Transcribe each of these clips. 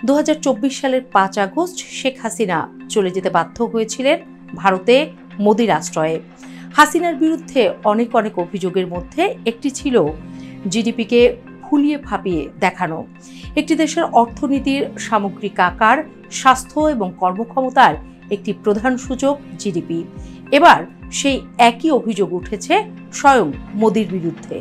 2024 সালের 5 আগস্ট শেখ হাসিনা চলে যেতে বাধ্য হয়েছিলেন ভারতে মোদির আশ্রয়ে। হাসিনার বিরুদ্ধে অনেক অভিযোগের মধ্যে একটি ছিল জিডিপিকে ফুলিয়ে ফাঁপিয়ে দেখানো। একটি দেশের অর্থনীতির সামগ্রিক আকার, স্বাস্থ্য এবং কর্মক্ষমতার একটি প্রধান সূচক জিডিপি। এবার সেই একই অভিযোগ উঠেছে স্বয়ং মোদির বিরুদ্ধে।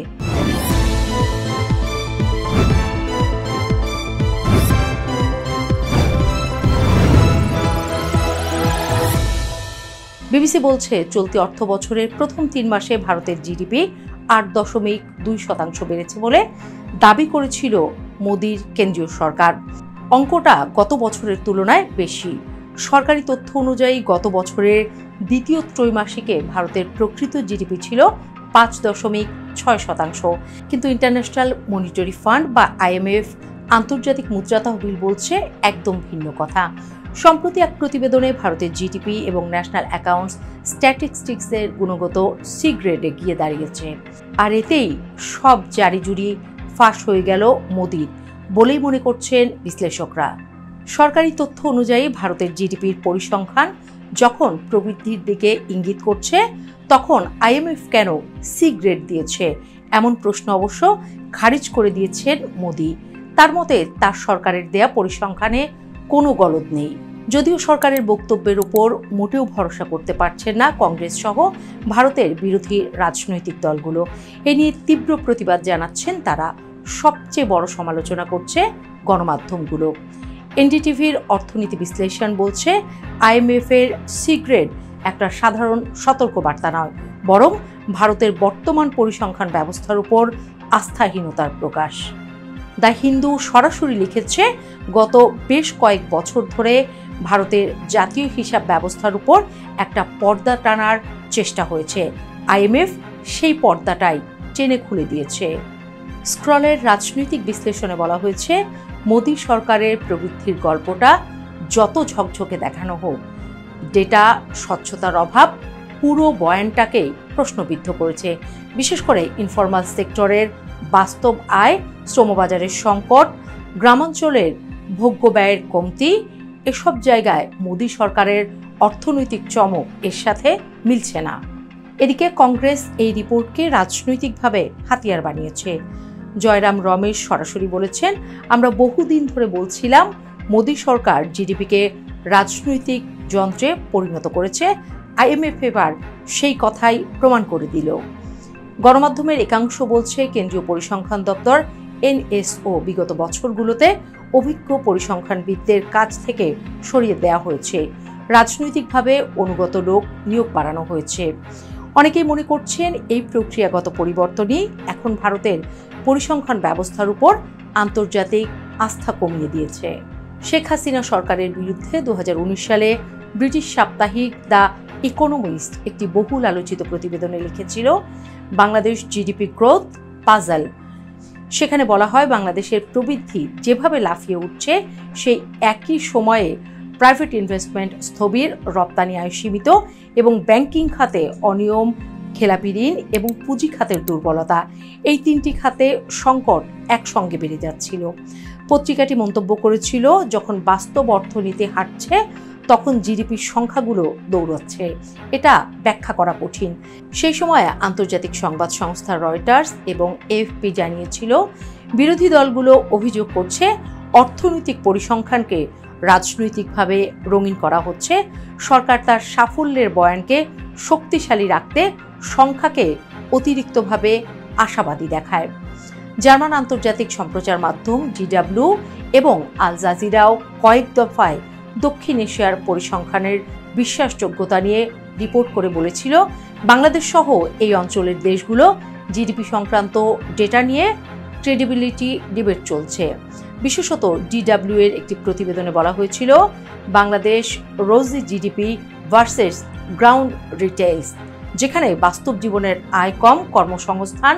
বিবিসি বলছে, চলতি অর্থ বছরের প্রথম 3 মাসে ভারতের জিডিপি 8.2% বেড়েছে বলে দাবি করেছিল মোদির কেন্দ্রীয় সরকার। অঙ্কটা গত বছরের তুলনায় বেশি। সরকারি তথ্য অনুযায়ী গত বছরের দ্বিতীয় ত্রৈমাসিকে ভারতের প্রকৃত জিডিপি ছিল 5.6%, কিন্তু ইন্টারন্যাশনাল মনিটারি ফান্ড বা IMF আন্তর্জাতিক মুদ্রা তহবিল বলছে একদম ভিন্ন কথা। সম্প্রতি এক প্রতিবেদনে ভারতের জিডিপি এবং ন্যাশনাল অ্যাকাউন্টস স্ট্যাটিস্টিক্সের গুণগত সি গ্রেডে গিয়ে দাঁড়িয়েছে। আর এতেই সব জারিজুরি ফাঁস হয়ে গেল মোদির বলেই মনে করছেন বিশ্লেষকরা। সরকারি তথ্য অনুযায়ী ভারতের জিডিপির পরিসংখ্যান যখন প্রবৃদ্ধির দিকে ইঙ্গিত করছে, তখন IMF কেন সি গ্রেড দিয়েছে এমন প্রশ্ন অবশ্য খারিজ করে দিয়েছেন মোদি। তার মতে তার সরকারের দেয়া পরিসংখ্যানে কোনো গলদ নেই। যদিও সরকারের বক্তব্যের উপর মোটেও ভরসা করতে পারছেন না কংগ্রেস সহ ভারতের বিরোধী রাজনৈতিক দলগুলো। এ নিয়ে তীব্র প্রতিবাদ জানাচ্ছেন তারা। সবচেয়ে বড় সমালোচনা করছে গণমাধ্যমগুলো। NDTVর অর্থনীতি বিশ্লেষণ বলছে, IMF এর সি গ্রেড একটা সাধারণ সতর্কবার্তা নয়, বরং ভারতের বর্তমান পরিসংখ্যান ব্যবস্থার উপর আস্থাহীনতার প্রকাশ। দ্য হিন্দু সরাসরি লিখেছে, গত বেশ কয়েক বছর ধরে ভারতের জাতীয় হিসাব ব্যবস্থার উপর একটা পর্দা টানার চেষ্টা হয়েছে। IMF সেই পর্দাটাই টেনে খুলে দিয়েছে। স্ক্রলের রাজনৈতিক বিশ্লেষণে বলা হয়েছে, মোদি সরকারের প্রবৃদ্ধির গল্পটা যত ঝকঝকে দেখানো হোক, ডেটা স্বচ্ছতার অভাব পুরো বয়ানটাকেই প্রশ্নবিদ্ধ করেছে। বিশেষ করে ইনফরমাল সেক্টরের বাস্তব আয়, শ্রমবাজারের সংকট, গ্রামাঞ্চলের ভোগ্য ব্যয়ের কমতি, এসব জায়গায় মোদি সরকারের অর্থনৈতিক চমক এর সাথে মিলছে না। এদিকে কংগ্রেস এই রিপোর্টকে রাজনৈতিকভাবে হাতিয়ার বানিয়েছে। জয়রাম রমেশ সরাসরি বলেছেন, আমরা বহুদিন ধরে বলছিলাম মোদি সরকার জিডিপিকে রাজনৈতিক যন্ত্রে পরিণত করেছে। IMF এবার সেই কথাই প্রমাণ করে দিল। গণমাধ্যমের একাংশ বলছে, কেন্দ্রীয় পরিসংখ্যান দপ্তর NSO বিগত বছরগুলোতে অভিজ্ঞ পরিসংখ্যানবিদদের কাছ থেকে সরিয়ে দেওয়া হয়েছে। রাজনৈতিকভাবে অনুগত লোক নিয়োগ বাড়ানো হয়েছে। অনেকেই মনে করছেন এই প্রক্রিয়াগত পরিবর্তনই এখন ভারতের পরিসংখ্যান ব্যবস্থার উপর আন্তর্জাতিক আস্থা কমিয়ে দিয়েছে। শেখ হাসিনা সরকারের বিরুদ্ধে 2019 সালে ব্রিটিশ সাপ্তাহিক দ্য ইকোনমিস্ট একটি বহুল আলোচিত প্রতিবেদনে লিখেছিল, বাংলাদেশ জিডিপি গ্রোথ পাজল। সেখানে বলা হয়, বাংলাদেশের প্রবৃদ্ধি যেভাবে লাফিয়ে উঠছে, সেই একই সময়ে প্রাইভেট ইনভেস্টমেন্ট স্থবির, রপ্তানি আয় সীমিত এবং ব্যাংকিং খাতে অনিয়ম, খেলাপি ঋণ এবং পুঁজি খাতের দুর্বলতা, এই 3টি খাতে সংকট একসঙ্গে বেড়ে যাচ্ছিল। পত্রিকাটি মন্তব্য করেছিল, যখন বাস্তব অর্থনীতি হাঁটছে, তখন জিডিপির সংখ্যাগুলো দৌড়াচ্ছে। এটা ব্যাখ্যা করা কঠিন। সেই সময় আন্তর্জাতিক সংবাদ সংস্থা রয়টার্স এবং AFP জানিয়েছিল, বিরোধী দলগুলো অভিযোগ করছে অর্থনৈতিক পরিসংখ্যানকে রাজনৈতিকভাবে রঙিন করা হচ্ছে। সরকার তার সাফল্যের বয়ানকে শক্তিশালী রাখতে সংখ্যাকে অতিরিক্তভাবে আশাবাদী দেখায়। জার্মান আন্তর্জাতিক সম্প্রচার মাধ্যম DW এবং আল জাজিরাও কয়েক দফায় দক্ষিণ এশিয়ার পরিসংখ্যানের বিশ্বাসযোগ্যতা নিয়ে রিপোর্ট করে বলেছিল, বাংলাদেশ সহ এই অঞ্চলের দেশগুলো জিডিপি সংক্রান্ত ডেটা নিয়ে ক্রেডিবিলিটি ডিবেট চলছে। বিশেষত DW এর একটি প্রতিবেদনে বলা হয়েছিল, বাংলাদেশ রোজি জিডিপি ভার্সেস গ্রাউন্ড রিটেলস, যেখানে বাস্তব জীবনের আয় কম, কর্মসংস্থান,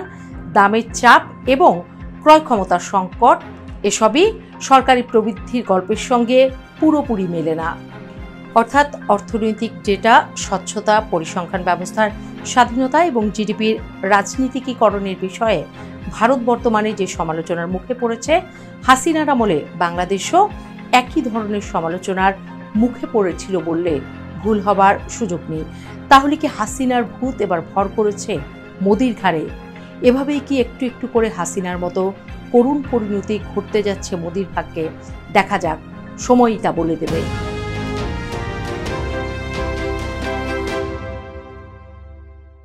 দামের চাপ এবং ক্রয় ক্ষমতার সংকট, এসবই সরকারি প্রবৃদ্ধির গল্পের সঙ্গে পুরোপুরি মেলে না। অর্থাৎ অর্থনৈতিক ডেটা, স্বচ্ছতা, পরিসংখ্যান ব্যবস্থার স্বাধীনতা এবং জিডিপির রাজনীতিকীকরণের বিষয়ে ভারত বর্তমানে যে সমালোচনার মুখে পড়েছে, হাসিনার আমলে বাংলাদেশও একই ধরনের সমালোচনার মুখে পড়েছিল বললে ভুল হবার সুযোগ নেই। তাহলে কি হাসিনার ভূত এবার ভর করেছে মোদির ঘাড়ে? এভাবেই কি একটু একটু করে হাসিনার মতো করুণ পরিণতি ঘটতে যাচ্ছে মোদির ভাগ্যে? দেখা যাক, সময়ই তা বলে দেবে।